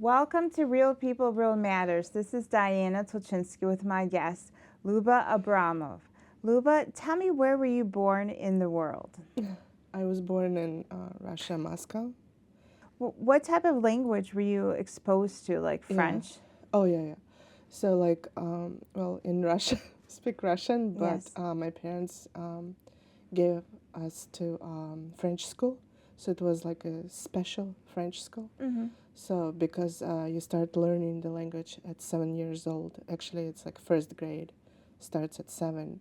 Welcome to Real People, Real Matters. This is Diana Tulchinsky with my guest, Luba Abramov. Luba, tell me, where were you born in the world? I was born in Russia, Moscow. What type of language were you exposed to, like French? Yeah. Oh, yeah, yeah. So, like, well, in Russia, speak Russian, but Yes. my parents gave us to French school. So it was like a special French school. Mm-hmm. So because you start learning the language at 7 years old. Actually, it's like first grade, starts at 7.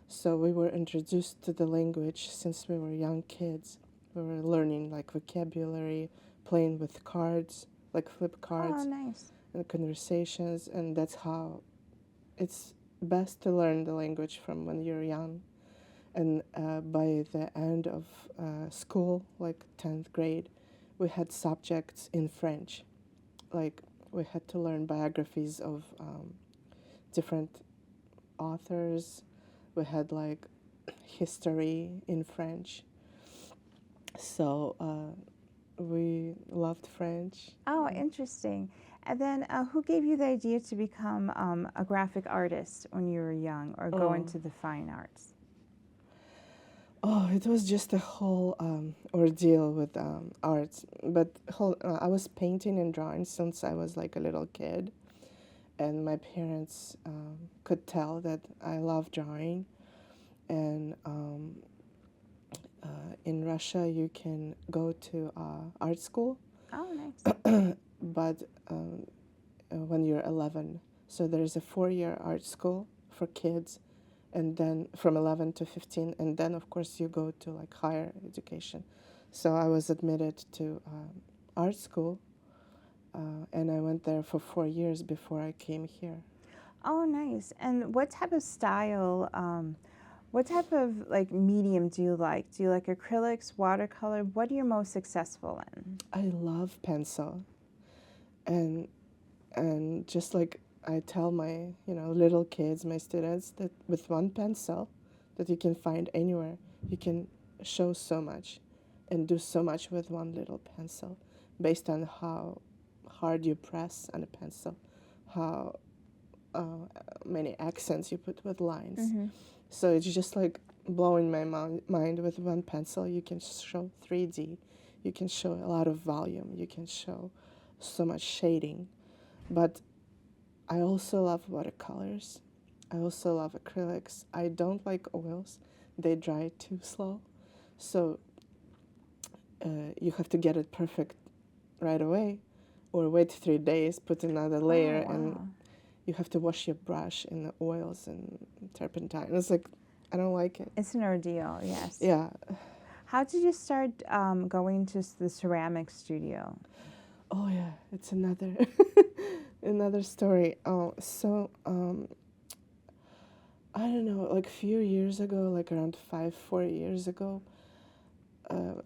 So we were introduced to the language since we were young kids. We were learning like vocabulary, playing with cards, like flip Oh, cards, nice. and conversations, and that's how it's best to learn the language from when you're young. And by the end of school, like 10th grade, we had subjects in French. Like we had to learn biographies of different authors. We had like history in French. So we loved French. Oh, interesting. And then who gave you the idea to become a graphic artist when you were young, or go into the fine arts? Oh, it was just a whole ordeal with art. But I was painting and drawing since I was like a little kid. And my parents could tell that I love drawing. And in Russia, you can go to art school. Oh, nice. But when you're 11. So there's a 4-year art school for kids, and then from 11 to 15, and then of course you go to like higher education. So I was admitted to art school, and I went there for 4 years before I came here. Oh, nice. And what type of style, what type of like medium do you like? Do you like acrylics, watercolor? What are you most successful in? I love pencil, and just like I tell my little kids, my students, that with one pencil that you can find anywhere, you can show so much and do so much with one little pencil, based on how hard you press on a pencil, how many accents you put with lines. Mm-hmm. So it's just like blowing my mind. With one pencil you can show 3D, you can show a lot of volume, you can show so much shading. But I also love watercolors. I also love acrylics. I don't like oils. They dry too slow. So you have to get it perfect right away, or wait 3 days, put another layer, Oh, wow. and you have to wash your brush in the oils and turpentine. It's like, I don't like it. It's an ordeal, yes. Yeah. How did you start going to the ceramic studio? Oh yeah, it's another another story. I don't know, like a few years ago, like around 4 years ago,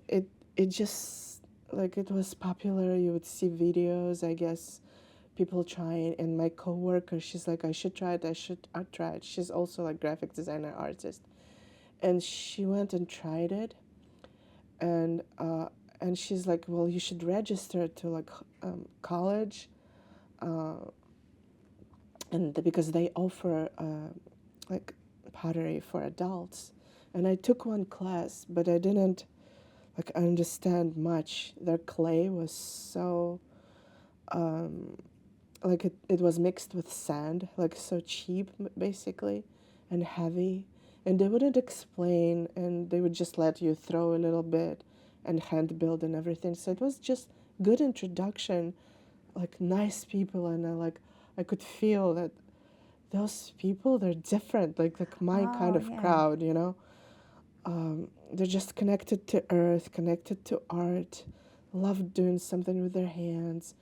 it just, like, it was popular. You would see videos, I guess, people trying, and my coworker, she's like, I should try it, I try it. She's also like graphic designer artist, and she went and tried it, and she's like, well, you should register to like college, and because they offer like pottery for adults. And I took one class, but I didn't like understand much. Their clay was so like it was mixed with sand, like so cheap basically, and heavy, and they wouldn't explain, and they would just let you throw a little bit and hand build and everything. So it was just good introduction, like nice people, and I could feel that those people, they're different, like my kind Oh, of yeah. crowd, they're just connected to earth, connected to art, love doing something with their hands,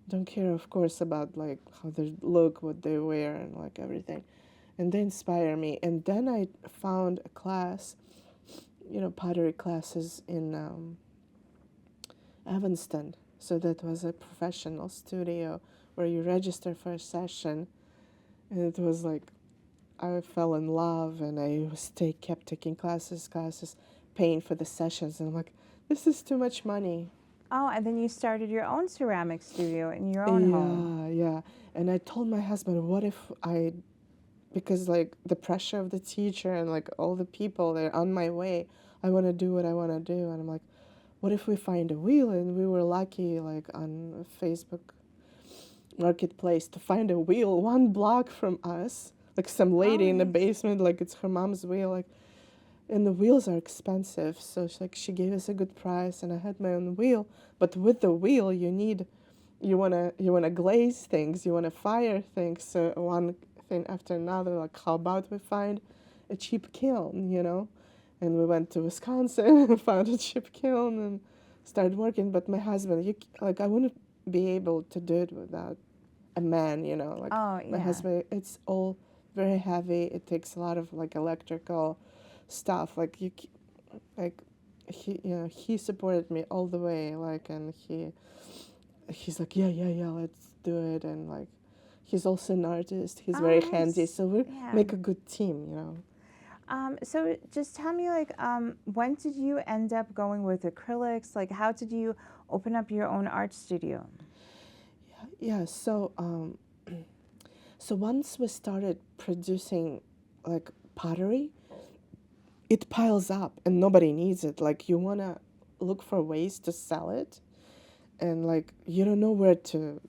don't care, of course, about like how they look, what they wear, and like everything. And they inspire me. And then I found a class, pottery classes in Evanston. So that was a professional studio where you register for a session. And it was like, I fell in love, and I kept taking classes, paying for the sessions. And I'm like, this is too much money. Oh, and then you started your own ceramic studio in your own home. Yeah. And I told my husband, what if I, because like the pressure of the teacher and like all the people that are on my way, I want to do what I want to do. And I'm like, what if we find a wheel? And we were lucky, like on Facebook Marketplace, to find a wheel 1 block from us. Like some lady Oh, in the nice. basement, like it's her mom's wheel. Like, and the wheels are expensive, so she gave us a good price, and I had my own wheel. But with the wheel, you wanna glaze things, you wanna fire things. So one thing after another, like how about we find a cheap kiln, And we went to Wisconsin and found a cheap kiln and started working. But my husband, I wouldn't be able to do it without a man, Like Oh, my yeah. husband, it's all very heavy. It takes a lot of like electrical stuff. Like he supported me all the way. Like, and he's like, yeah, let's do it. And like, he's also an artist. He's Oh, very handy. nice. So we Yeah. make a good team. So just tell me, like, when did you end up going with acrylics? Like, how did you open up your own art studio? Yeah. So once we started producing like pottery, it piles up and nobody needs it. Like, you wanna look for ways to sell it, and like you don't know where to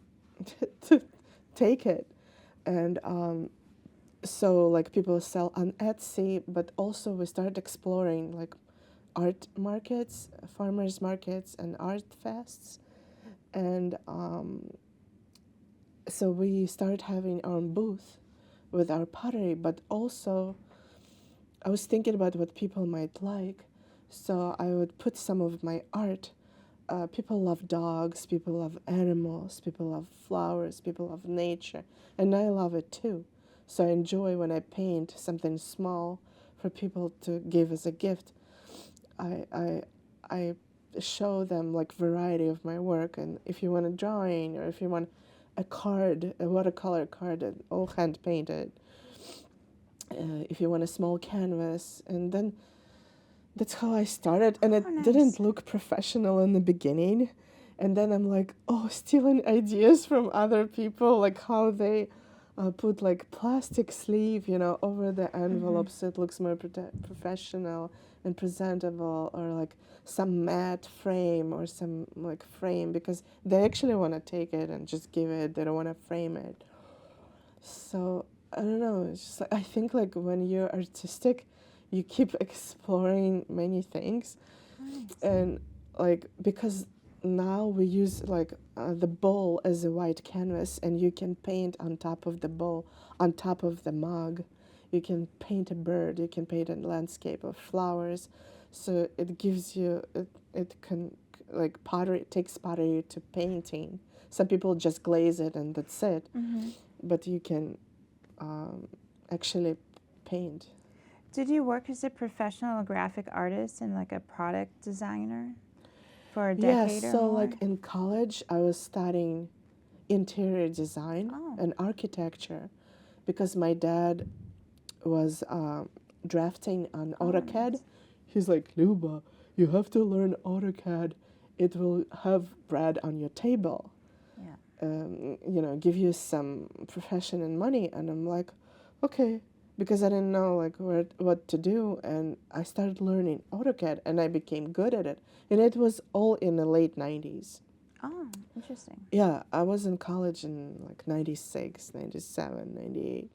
to take it. And so like people sell on Etsy, but also we started exploring like art markets, farmers markets, and art fests. And so we started having our own booth with our pottery, but also I was thinking about what people might like. So I would put some of my art. People love dogs, people love animals, people love flowers, people love nature, and I love it too. So I enjoy when I paint something small for people to give as a gift. I show them like variety of my work, and if you want a drawing or if you want a card, a watercolor card, all hand painted. If you want a small canvas, and then that's how I started, and it Oh, nice. didn't look professional in the beginning. And then I'm like, oh, stealing ideas from other people, like how they put like plastic sleeve, over the envelope so it looks more professional and presentable, or like some matte frame or some like frame, because they actually want to take it and just give it. They don't want to frame it. So I don't know. It's just like, I think like when you're artistic, you keep exploring many things, Nice. and like because now we use like the bowl as a white canvas, and you can paint on top of the bowl, on top of the mug. You can paint a bird. You can paint a landscape of flowers. So it gives you it can like pottery. It takes pottery to painting. Some people just glaze it and that's it. But you can actually paint. Did you work as a professional graphic artist and like a product designer for a decade Yes, or so more? like in college, I was studying interior design Oh. and architecture because my dad was drafting on AutoCAD. Nice. He's like, Luba, you have to learn AutoCAD. It will have bread on your table. Yeah. Give you some profession and money. And I'm like, okay, because I didn't know like what to do. And I started learning AutoCAD and I became good at it. And it was all in the late 90s. Oh, interesting. Yeah, I was in college in like 96, 97, 98.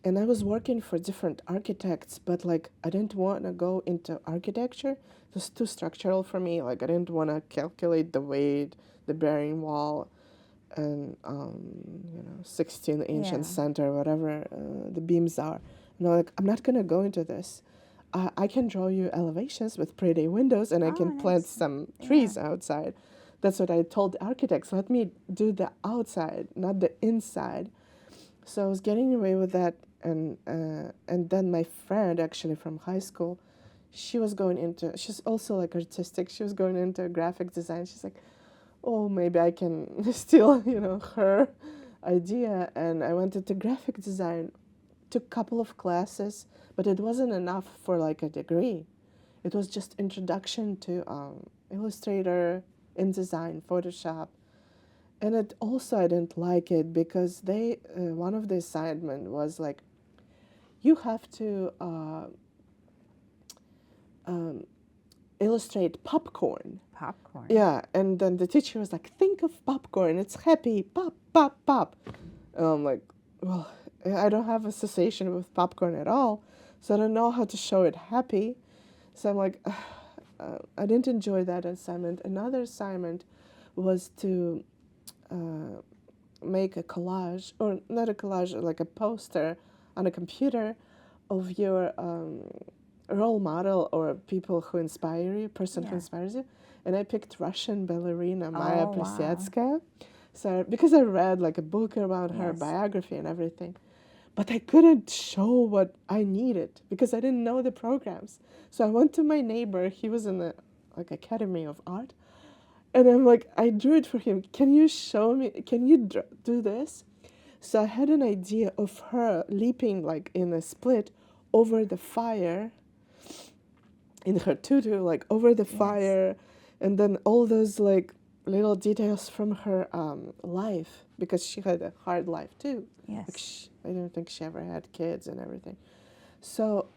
And I was working for different architects, but like I didn't want to go into architecture. It was too structural for me. Like I didn't want to calculate the weight, the bearing wall, and 16-inch and center, whatever the beams are. And I'm like, I'm not gonna go into this. I can draw you elevations with pretty windows, and I can plant Nice. some trees outside. That's what I told the architects. Let me do the outside, not the inside. So I was getting away with that, and then my friend, actually from high school, she's also like artistic. She was going into graphic design. She's like, oh, maybe I can steal, her idea. And I went into graphic design, took a couple of classes, but it wasn't enough for like a degree. It was just introduction to Illustrator, InDesign, Photoshop. And it also, I didn't like it because one of the assignment was like, you have to illustrate popcorn. Popcorn. Yeah, and then the teacher was like, think of popcorn. It's happy, pop, pop, pop. And I'm like, well, I don't have association with popcorn at all, so I don't know how to show it happy. So I'm like, I didn't enjoy that assignment. Another assignment was to make a collage, or not a collage, like a poster on a computer of your role model or people who inspire you, person who inspires you. And I picked Russian ballerina Maya Plisetskaya. So because I read like a book about her biography and everything, but I couldn't show what I needed because I didn't know the programs. So I went to my neighbor. He was in the like Academy of Art, and I'm like, I drew it for him. Can you show me? Can you do this? So I had an idea of her leaping like in a split over the fire in her tutu, like over the fire, and then all those like little details from her life, because she had a hard life too. Yes. Like I don't think she ever had kids and everything. So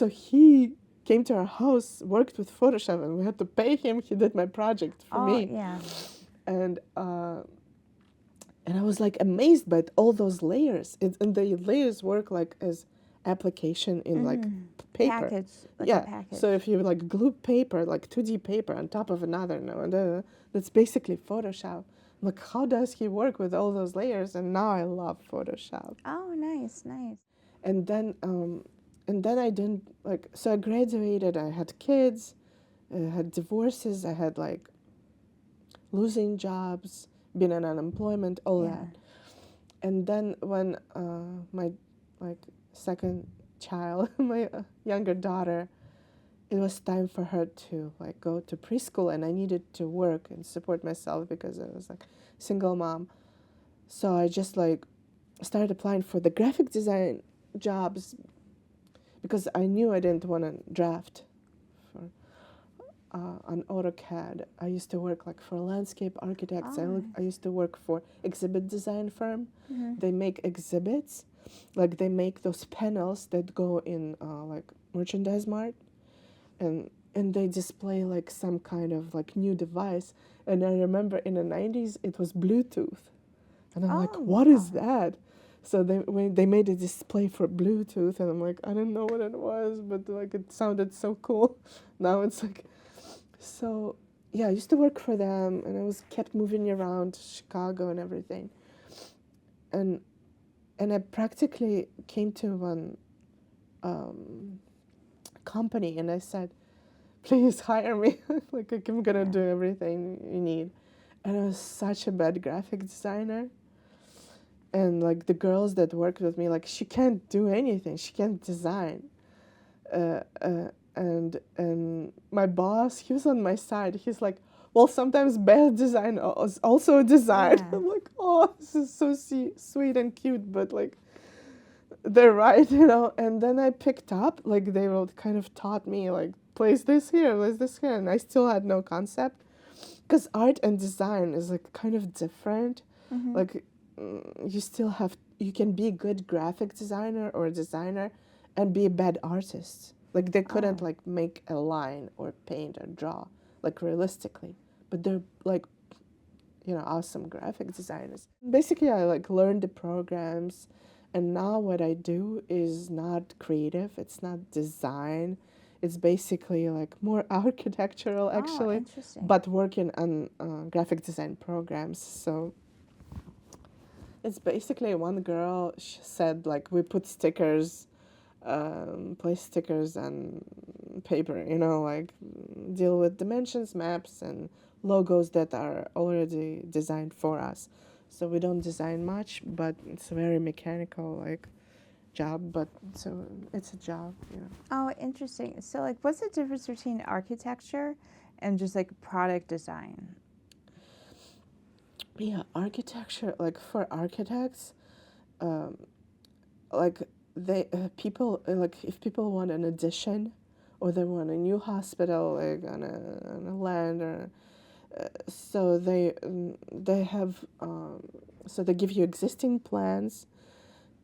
he came to our house, worked with Photoshop, and we had to pay him. He did my project for me. Yeah. And I was like amazed by all those layers. And the layers work like as application in like paper. Package. Like yeah. A package. So if you like glue paper, like 2D paper on top of another, that's basically Photoshop. I'm like, how does he work with all those layers? And now I love Photoshop. Oh, nice. And then I didn't like. So I graduated. I had kids. I had divorces. I had like losing jobs, being in unemployment, all that. And then when my like second child, my younger daughter, it was time for her to like go to preschool, and I needed to work and support myself because I was like single mom. So I just like started applying for the graphic design jobs because I knew I didn't want to draft for on AutoCAD. I used to work like for landscape architects. I used to work for exhibit design firm. They make exhibits, like they make those panels that go in like merchandise mart, and they display like some kind of like new device. And I remember in the 90s it was Bluetooth, and I'm like, what is that? So they made a display for Bluetooth, and I'm like, I didn't know what it was, but like it sounded so cool. Now it's like, so yeah, I used to work for them, and I was kept moving around Chicago and everything, and I practically came to one company, and I said, please hire me. Like I'm gonna do everything you need. And I was such a bad graphic designer. And like the girls that worked with me, like she can't do anything. She can't design. And my boss, he was on my side. He's like, well, sometimes bad design is also a design. Yeah. I'm like, oh, this is so sweet and cute, but like, they're right, you know. And then I picked up, like they will kind of taught me, like, place this here, and I still had no concept, because art and design is like kind of different. Like you can be a good graphic designer or a designer and be a bad artist. Like they couldn't like make a line or paint or draw like realistically, but they're like, you know, awesome graphic designers. Basically, I like learned the programs, and now what I do is not creative. It's not design. It's basically like more architectural, actually, but working on graphic design programs. So it's basically one girl, she said, like, we put stickers, place stickers on paper, you know, like deal with dimensions, maps, and logos that are already designed for us. So we don't design much, but it's a very mechanical, like, job, but so it's a job, you know. Oh, interesting. So, like, what's the difference between architecture and just like product design? Yeah, architecture, like for architects, like they people like if people want an addition, or they want a new hospital, like on a land, or So they have so they give you existing plans,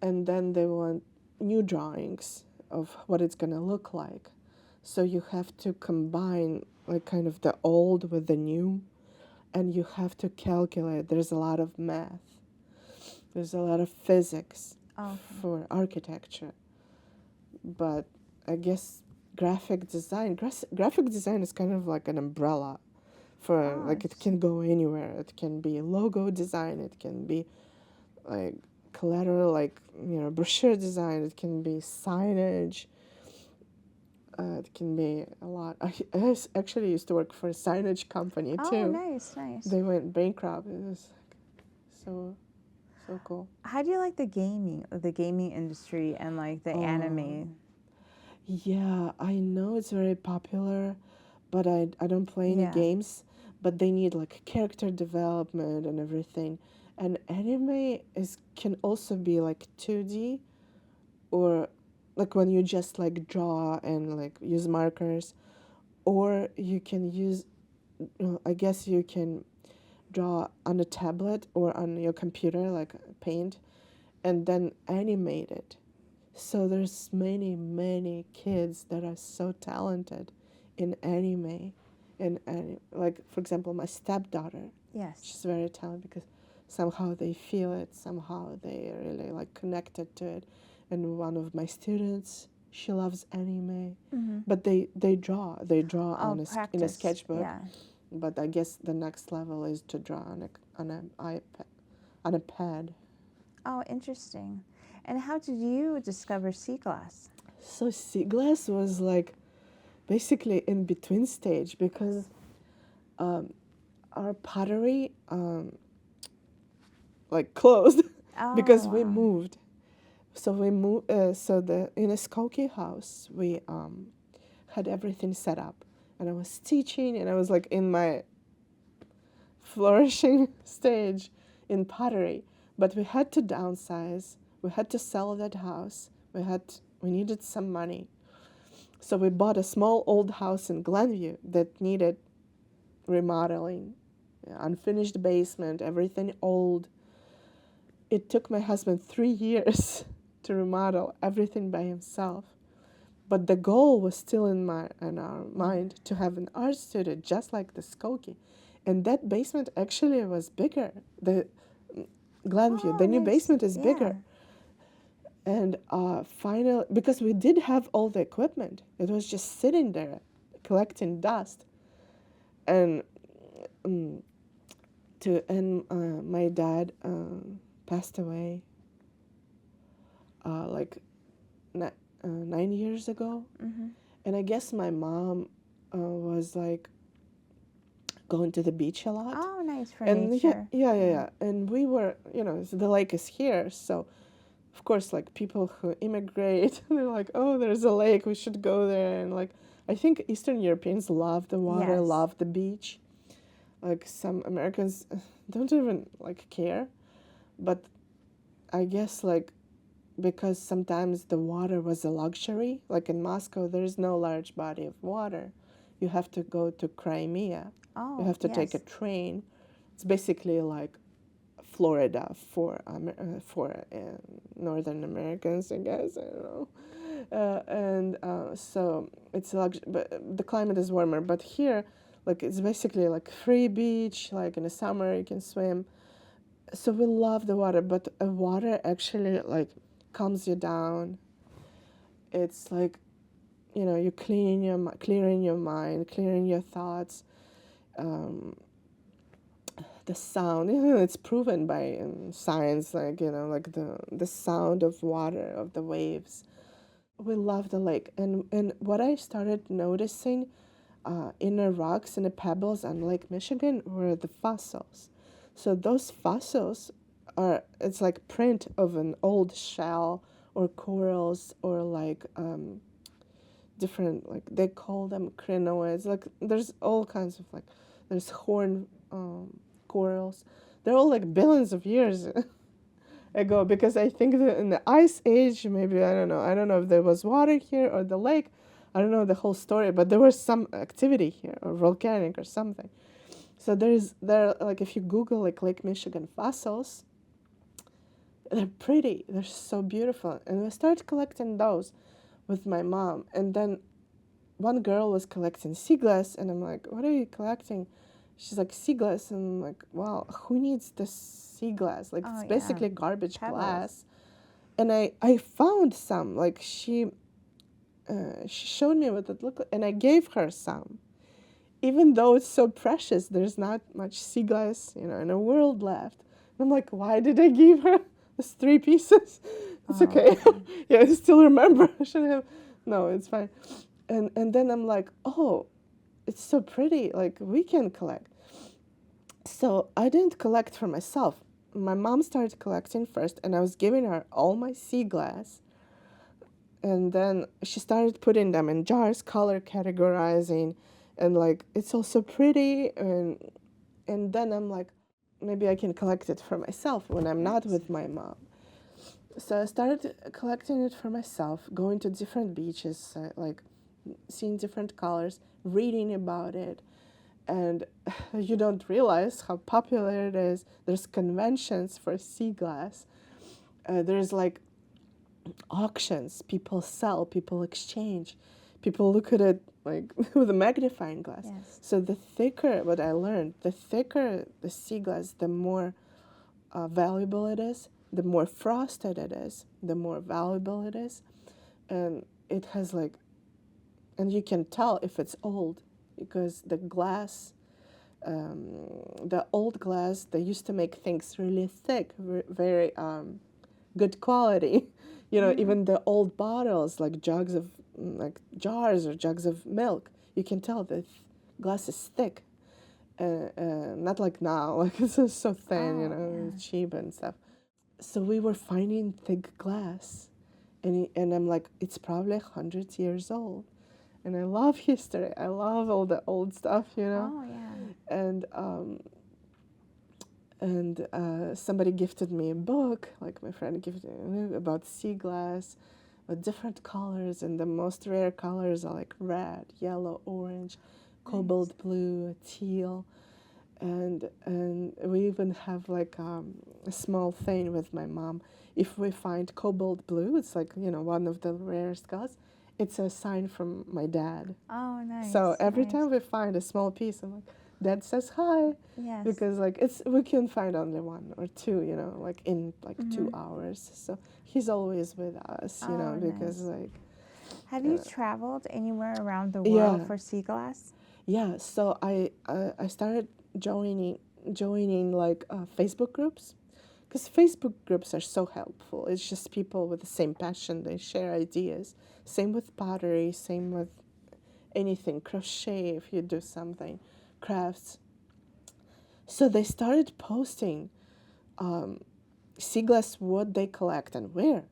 and then they want new drawings of what it's gonna look like. So you have to combine like kind of the old with the new, and you have to calculate. There's a lot of math. There's a lot of physics Okay. for architecture. But I guess graphic design is kind of like an umbrella for like it can go anywhere. It can be logo design, it can be like collateral, like brochure design, it can be signage, it can be a lot. I actually used to work for a signage company too. Oh, nice. They went bankrupt. It was like so cool. How do you like the gaming industry and like the anime? Yeah, I know it's very popular, but I don't play any games. But they need like character development and everything. And anime can also be like 2D, or like when you just like draw and like use markers, or you can use, I guess you can draw on a tablet or on your computer, like paint, and then animate it. So there's many kids that are so talented in anime, and like for example my stepdaughter. Yes. She's very talented because somehow they feel it, somehow they really like connected to it. And one of my students, she loves anime, but they draw on in a sketchbook. Yeah. But I guess the next level is to draw on an iPad, on a pad. Oh, interesting. And how did you discover Seaglass? So Seaglass was like basically in between stage because our pottery like closed because we moved. So we moved. In a Skokie house we had everything set up, and I was teaching, and I was like in my flourishing stage in pottery. But we had to downsize. We had to sell that house. We needed some money. So we bought a small old house in Glenview that needed remodeling, unfinished basement, everything old. It took my husband 3 years to remodel everything by himself. But the goal was still in our mind to have an art studio just like the Skokie. And that basement actually was bigger. The Glenview, the new basement is bigger. And finally, because we did have all the equipment, it was just sitting there collecting dust. And my dad passed away like 9 years ago. And I guess my mom was like going to the beach a lot. Oh, nice for nature. Yeah. And we were, the lake is here, so of course, like people who immigrate, they're like, oh, there's a lake, we should go there. And like, I think Eastern Europeans love the water, love the beach. Like some Americans don't even like care. But I guess like because sometimes the water was a luxury, like in Moscow, there's no large body of water. You have to go to Crimea. You have to take a train. It's basically like Florida for Northern Americans, I guess. I don't know. So it's but the climate is warmer. But here, like it's basically like free beach. Like in the summer, you can swim. So we love the water, but water actually like calms you down. It's like, you're clearing your mind, clearing your thoughts. The sound, it's proven by science, like like the sound of water, of the waves. We love the lake, and what I started noticing in the rocks and the pebbles on Lake Michigan were the fossils. So those fossils it's like print of an old shell or corals or like different, like they call them crinoids. Like there's all kinds of like there's horn corals. They're all like billions of years ago, because I think that in the ice age, maybe I don't know if there was water here or the lake. I don't know the whole story, but there was some activity here or volcanic or something. So there like if you Google like Lake Michigan fossils, they're pretty. They're so beautiful. And we started collecting those with my mom. And then one girl was collecting Seaglass, and I'm like, what are you collecting? She's like, Seaglass. And I'm like, wow, who needs this Seaglass? Like, Oh, it's yeah. basically garbage Pebbles. glass. And I found some. Like, she showed me what it looked like, and I gave her some. Even though it's so precious, there's not much Seaglass, in the world left. And I'm like, why did I give her those 3 pieces? It's Oh, okay. Yeah, I still remember. I should have. No, it's fine. And then I'm like, oh, it's so pretty. Like, we can collect. So I didn't collect for myself. My mom started collecting first, and I was giving her all my Seaglass. And then she started putting them in jars, color categorizing, and like, it's also pretty. And then I'm like, maybe I can collect it for myself when I'm not with my mom. So I started collecting it for myself, going to different beaches, like seeing different colors, reading about it. And you don't realize how popular it is. There's conventions for Seaglass. There's like auctions. People sell, people exchange. People look at it like with a magnifying glass. Yes. So the thicker, what I learned, the thicker the Seaglass, the more valuable it is, the more frosted it is, the more valuable it is. And it has like, and you can tell if it's old because the glass, the old glass, they used to make things really thick, very good quality. Even the old bottles, like jugs of, like jars or jugs of milk, you can tell the glass is thick. Not like now, like it's so thin, yeah. cheap and stuff. So we were finding thick glass, and I'm like, it's probably 100 years old. And I love history. I love all the old stuff, Oh, yeah. And somebody gifted me a book, like my friend gifted me, about Seaglass, with different colors, and the most rare colors are like red, yellow, orange, cobalt blue, teal. And we even have like a small thing with my mom. If we find cobalt blue, it's like, one of the rarest colors. It's a sign from my dad. Oh, nice. So every nice. time we find a small piece, I'm like, Dad says hi. Yes. Because like we can find only 1 or 2, like in like 2 hours. So he's always with us, because nice. like. Have you traveled anywhere around the world for Seaglass? Yeah. So I started joining like Facebook groups, because Facebook groups are so helpful. It's just people with the same passion. They share ideas. Same with pottery. Same with anything, crochet. If you do something, crafts. So they started posting Seaglass, what they collect and where.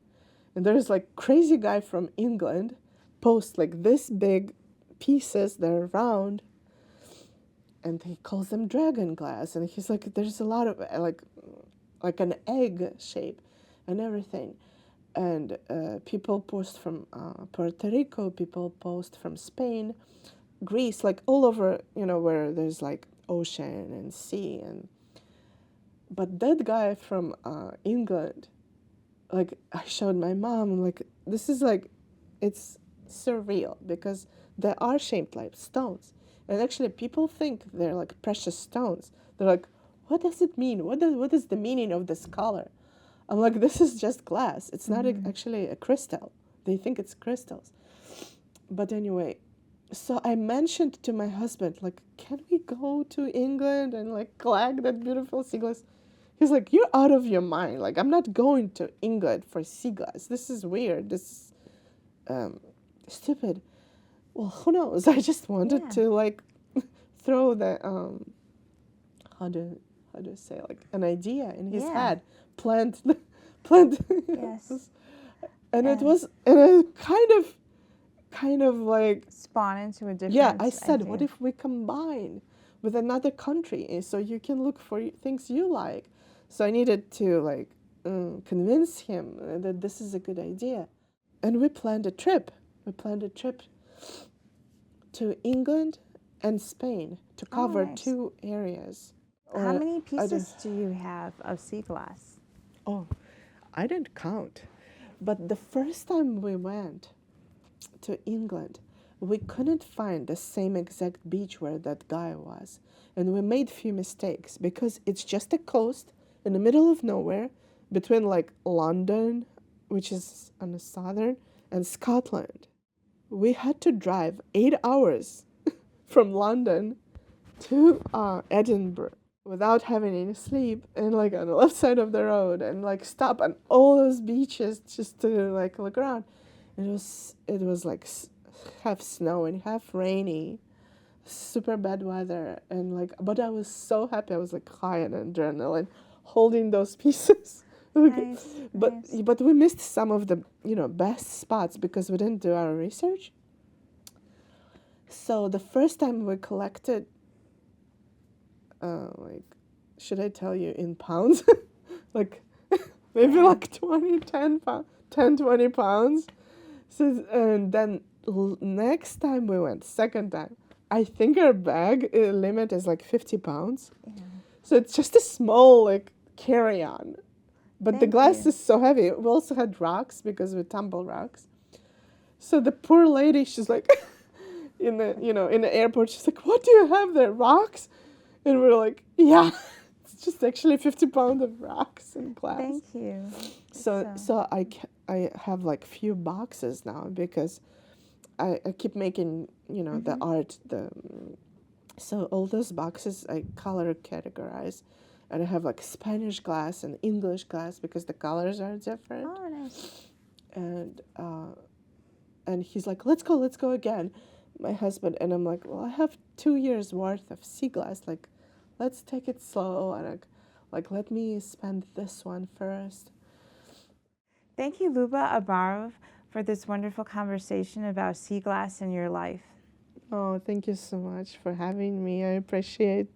And there's like crazy guy from England post like this big pieces, they're round, and he calls them dragon glass. And he's like, there's a lot of like an egg shape and everything. And people post from Puerto Rico, people post from Spain, Greece, like all over, where there's like ocean and sea. But that guy from England, like I showed my mom, like this is like, it's surreal, because they are shaped like stones. And actually people think they're like precious stones. They're like, what does it mean? What is the meaning of this color? I'm like, this is just glass. It's not actually a crystal. They think it's crystals. But anyway, so I mentioned to my husband, like, can we go to England and like collect that beautiful Seaglass? He's like, you're out of your mind. Like, I'm not going to England for Seaglass. This is weird. This is stupid. Well, who knows? I just wanted to like throw the how do I say, like an idea in his head, plant. Yes. And it was, and it kind of like spawn into a different. Yeah, I said, idea. what if we combine with another country so you can look for things you like? So I needed to like convince him that this is a good idea. And we planned a trip. We planned a trip to England and Spain to Oh, cover nice. 2 areas. How many I don't, pieces do you have of sea glass? oh, I didn't count. But the first time we went to England, we couldn't find the same exact beach where that guy was. And we made few mistakes because it's just a coast in the middle of nowhere between like London, which is on the southern, and Scotland. We had to drive 8 hours from London to Edinburgh without having any sleep and like on the left side of the road and like stop on all those beaches just to like look around. It was like half snow and half rainy, super bad weather, and like but I was so happy. I was like high on adrenaline holding those pieces. Nice, nice. But we missed some of the best spots because we didn't do our research. So the first time we collected, like, should I tell you in pounds? Like, maybe like 20 pounds. So, and then next time we went, second time, I think our bag limit is like 50 pounds. Yeah. So it's just a small, like, carry-on. But the Thank glass you. is so heavy. We also had rocks because we tumble rocks. So the poor lady, she's like, in the airport, she's like, "What do you have there? Rocks?" And we're like, "Yeah, it's just actually 50 pounds of rocks and glass." Thank you. So I have like few boxes now because I keep making the art so all those boxes I color categorize, and I have like Spanish glass and English glass because the colors are different. Oh, nice. And he's like, let's go again, my husband. And I'm like, well, I have 2 years worth of sea glass. Like, let's take it slow and like let me spend this one first. Thank you, Luba Abramov, for this wonderful conversation about sea glass in your life. Oh, thank you so much for having me. I appreciate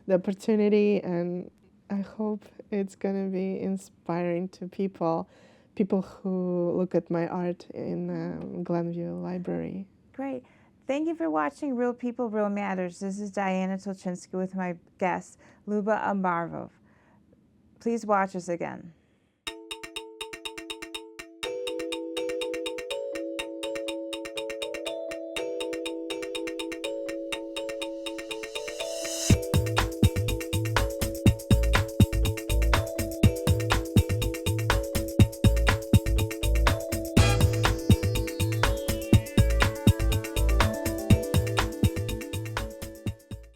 the opportunity, and I hope it's gonna be inspiring to people who look at my art in Glenview Library. Great. Thank you for watching Real People, Real Matters. This is Diana Tulchinsky with my guest, Luba Abramov. Please watch us again.